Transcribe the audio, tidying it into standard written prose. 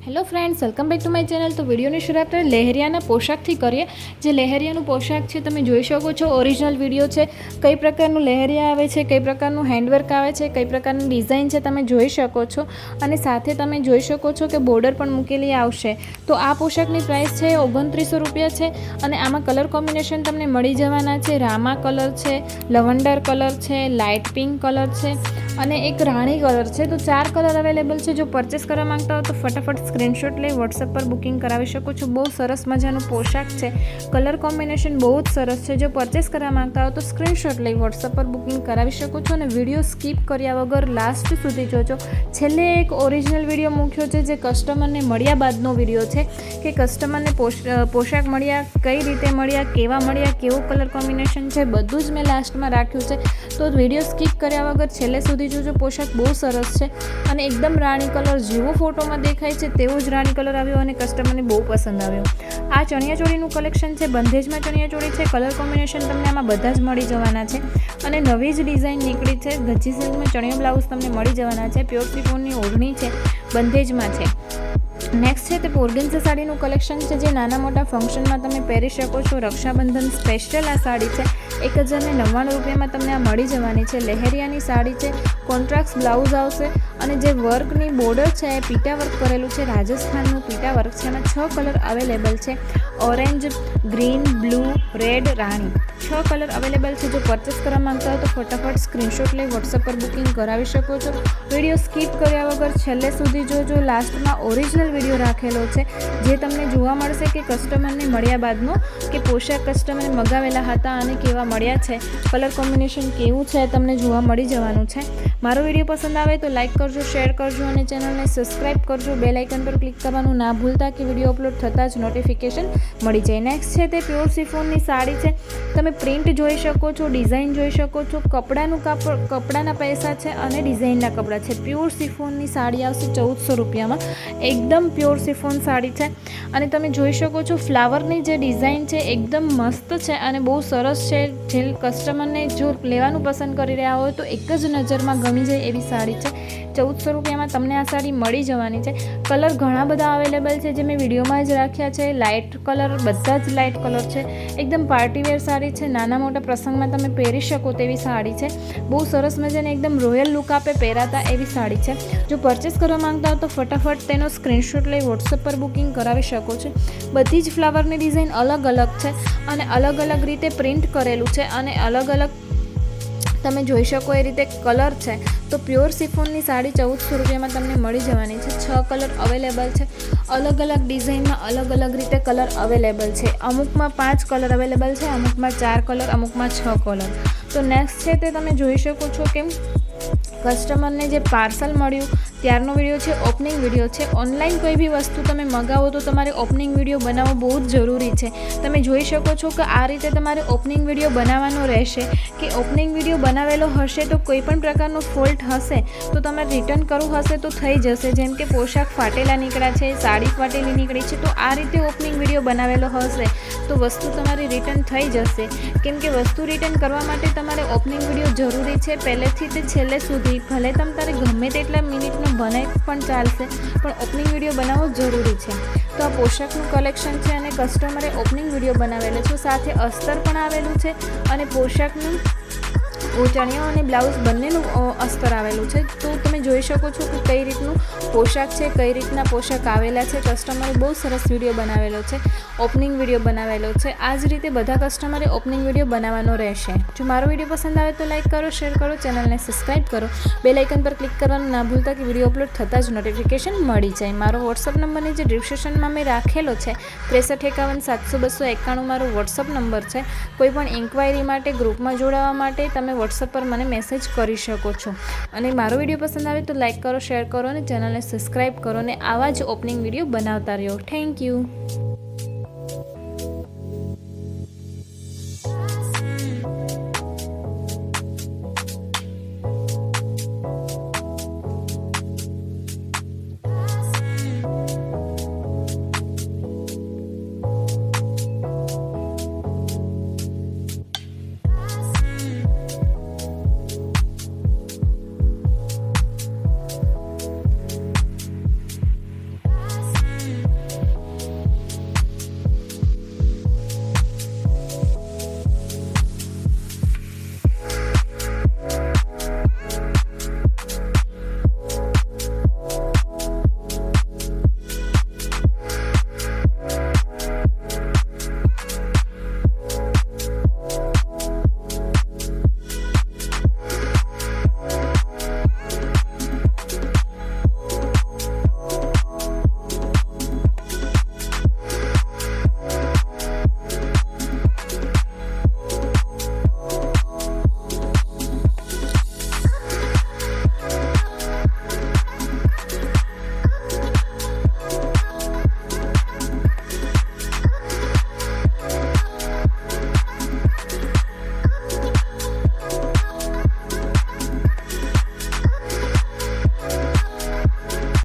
Hello friends, welcome back to my channel. તો વિડીયોની શરૂઆત આપણે લહેરિયાના પોશાકથી કરીએ। જે લહેરિયાનું પોશાક છે તમે જોઈ શકો છો, ઓરિજિનલ વિડીયો છે। કઈ પ્રકારનું લહેરિયા આવે છે, કઈ પ્રકારનું હેન્ડવર્ક આવે છે, કઈ પ્રકારની ડિઝાઇન છે તમે જોઈ શકો છો। અને સાથે તમે જોઈ શકો છો કે બોર્ડર પણ મૂકેલી આવશે। તો આ પોશાકની પ્રાઇસ છે 2900 રૂપિયા છે। અને આમાં કલર કોમ્બિનેશન તમને મળી જવાના છે। રામા કલર છે, લવંડર કલર છે, લાઇટ પિંક કલર છે અને એક રાણી કલર છે। તો 4 કલર અવેલેબલ છે। જો પરચેસ કરવા માંગતા હો તો ફટાફટ સ્ક્રીનશોટ લઈ વોટ્સએપ પર બુકિંગ કરાવી શકો છો। બહુ સરસ મજાનું પોશાક છે, કલર કોમ્બિનેશન બહુ જ સરસ છે। જો પરચેસ કરવા માંગતા હો તો સ્ક્રીનશોટ લઈ વોટ્સએપ પર બુકિંગ કરાવી શકો છો અને વિડીયો સ્કીપ કર્યા વગર લાસ્ટ સુધી જોજો। છેલ્લે એક ઓરિજિનલ વિડીયો મૂક્યો છે જે કસ્ટમરને મળ્યા બાદનો વિડીયો છે કે કસ્ટમરને પોશાક મળ્યા, કઈ રીતે મળ્યા, કેવા મળ્યા, કેવો કલર કોમ્બિનેશન છે, બધું જ મેં લાસ્ટમાં રાખ્યું છે। તો વિડીયો સ્કીપ કર્યા વગર છેલ્લે સુધી જોજો। પોશાક બહુ સરસ છે અને એકદમ રાણી કલર જેવો ફોટોમાં દેખાય છે તેવો જ રાણી કલર આવ્યો અને કસ્ટમરને બહુ પસંદ આવ્યો। આ ચણિયાચોળીનું કલેક્શન છે, બંધેજમાં ચણિયાચોળી છે। કલર કોમ્બિનેશન તમને આમાં બધા જ મળી જવાના છે અને નવી જ ડિઝાઇન નીકળી છે। ગચ્ચી સિલ્કમાં ચણિયો બ્લાઉઝ તમને મળી જવાના છે। પ્યોર શિફોનની ઓઢણી છે, બંધેજમાં છે। નેક્સ્ટ છે તે ઓર્ગેન્ઝા સાડીનું કલેક્શન છે જે નાના મોટા ફંક્શનમાં તમે પહેરી શકો છો। રક્ષાબંધન સ્પેશિયલ આ સાડી છે। 1099 રૂપિયામાં તમને આ મળી જવાની છે। લહેરિયાની સાડી છે, કોન્ટ્રાસ્ટ બ્લાઉઝ આવશે અને જે વર્કની બોર્ડર છે એ પીટા વર્ક કરેલું છે, રાજસ્થાનનું પીટા વર્ક છે। એમાં 6 કલર અવેલેબલ છે, ઓરેન્જ, ગ્રીન, બ્લુ, રેડ, રાણી, 6 કલર અવેલેબલ છે। જો પરચેસ કરવા માંગતા હો તો ફટાફટ સ્ક્રીનશોટ લઈ વોટ્સએપ પર બુકિંગ કરાવી શકો છો। વિડીયો સ્કીપ કર્યા વગર છેલ્લે સુધી જોજો। લાસ્ટમાં ઓરિજિનલ વિડીયો રાખેલો છે જે તમને જોવા મળશે કે કસ્ટમરને મળ્યા બાદનો કે પોશાક કસ્ટમરને મગાવેલા હતા અને કેવા મળ્યા છે, કલર કોમ્બિનેશન કેવું છે તમને જોવા મળી જવાનું છે। મારો વિડીયો પસંદ આવે તો લાઇક કરજો, શેર કરજો અને ચેનલને સબસ્ક્રાઈબ કરજો। બેલ આઇકન પર ક્લિક કરવાનું ના ભૂલતા કે વિડીયો અપલોડ થતાં જ નોટિફિકેશન મળી જાય। નેક્સ્ટ છે તે પ્યોર શિફોનની સાડી છે। તમે પ્રિન્ટ જોઈ શકો છો, ડિઝાઇન જોઈ શકો છો। કપડાનું કાપડ, કપડાના પૈસા છે અને ડિઝાઇનના કપડાં છે। પ્યોર શિફોનની સાડી આવશે 1400 રૂપિયામાં। એકદમ પ્યોર શિફોન સાડી છે અને તમે જોઈ શકો છો ફ્લાવરની જે ડિઝાઇન છે એકદમ મસ્ત છે અને બહુ સરસ છે। જે કસ્ટમરને જો લેવાનું પસંદ કરી રહ્યા હોય તો એક જ નજરમાં ગમી જાય એવી સાડી છે। 1400 રૂપિયામાં તમને આ સાડી મળી જવાની છે। કલર ઘણા બધા અવેલેબલ છે જે મેં વિડીયોમાં જ રાખ્યા છે। લાઇટ કલર, બધા જ લાઇટ કલર છે। એકદમ પાર્ટીવેર સાડી છે, નાના મોટા પ્રસંગમાં તમે પહેરી શકો તેવી સાડી છે। બહુ સરસ મજાને એકદમ રોયલ લુક આપે પહેરાતા એવી સાડી છે। જો પરચેસ કરવા માંગતા હો તો ફટાફટ તેનો સ્ક્રીનશોટ લઈ વોટ્સએપ પર બુકિંગ કરાવી શકો છો। બધી જ ફ્લાવરની ડિઝાઇન અલગ અલગ છે અને અલગ અલગ રીતે પ્રિન્ટ કરેલું છે અને અલગ અલગ તમે જોઈ શકો એ રીતે કલર છે। તો પ્યોર શિફોનની સાડી 1400 રૂપિયામાં તમને મળી જવાની છે। 6 કલર અવેલેબલ છે, અલગ અલગ ડિઝાઇનમાં અલગ અલગ રીતે કલર અવેલેબલ છે। અમુકમાં 5 કલર અવેલેબલ છે, અમુકમાં 4 કલર, અમુકમાં 6 કલર। તો નેક્સ્ટ છે તે તમે જોઈ શકો છો કે કસ્ટમરને જે પાર્સલ મળ્યું ત્યારનો વિડીયો છે, ઓપનિંગ વિડીયો છે। ઓનલાઈન કોઈ બી વસ્તુ તમે મંગાવો તો તમારે ઓપનિંગ વિડીયો બનાવવો બહુ જ જરૂરી છે। તમે જોઈ શકો છો કે આ રીતે તમારે ઓપનિંગ વિડીયો બનાવવાનો રહેશે કે ઓપનિંગ વિડીયો બનાવેલો હશે તો કોઈ પણ પ્રકારનો ફોલ્ટ હશે તો તમારે રિટર્ન કરવું હશે તો થઈ જશે। જેમ કે પોશાક ફાટેલા નીકળ્યા છે, સાડી ફાટેલી નીકળી છે, તો આ રીતે ઓપનિંગ વિડીયો બનાવેલો હશે તો વસ્તુ તમારી રિટર્ન થઈ જશે। કેમ કે વસ્તુ રિટર્ન કરવા માટે તમારે ઓપનિંગ વિડીયો જરૂરી છે પહેલેથી તે છેલ્લે સુધી। ભલે તમારે ગમે તેટલા મિનિટનો બનાવી પણ ચાલશે પણ ઓપનિંગ વિડીયો બનાવવો જરૂરી છે। તો આ પોશાકનું કલેક્શન છે અને કસ્ટમરે ઓપનિંગ વિડીયો બનાવેલો છે, સાથે અસ્તર પણ આવેલું છે અને પોશાકનું ચણિયો અને બ્લાઉઝ બંનેનું અસ્તર આવેલું છે। તો તમે જોઈ શકો છો કે કઈ રીતનું પોશાક છે, કઈ રીતના પોશાક આવેલા છે। કસ્ટમરે બહુ સરસ વિડીયો બનાવેલો છે, ઓપનિંગ વિડીયો બનાવેલો છે। આ જ રીતે બધા કસ્ટમરે ઓપનિંગ વિડીયો બનાવવાનો રહેશે। જો મારો વિડીયો પસંદ આવે તો લાઇક કરો, શેર કરો, ચેનલને સબસ્ક્રાઈબ કરો। બેલ આઇકન પર ક્લિક કરવાનું ના ભૂલતા કે વિડીયો અપલોડ થતાં જ નોટિફિકેશન મળી જાય। મારો વોટ્સઅપ નંબરની જે ડિસ્ક્રિપ્શનમાં મેં રાખેલો છે 6351 700 291 મારો વોટ્સઅપ નંબર છે। કોઈ પણ ઇન્ક્વાયરી માટે, ગ્રુપમાં જોડાવા માટે તમે વોટ્સઅપ પર મને મેસેજ કરી શકો છો। અને મારો વિડીયો પસંદ આવે તો લાઇક કરો, શેર કરો અને ચેનલને સબસ્ક્રાઈબ કરો અને આવા જ ઓપનિંગ વિડીયો બનાવતા રહ્યો। Thank you.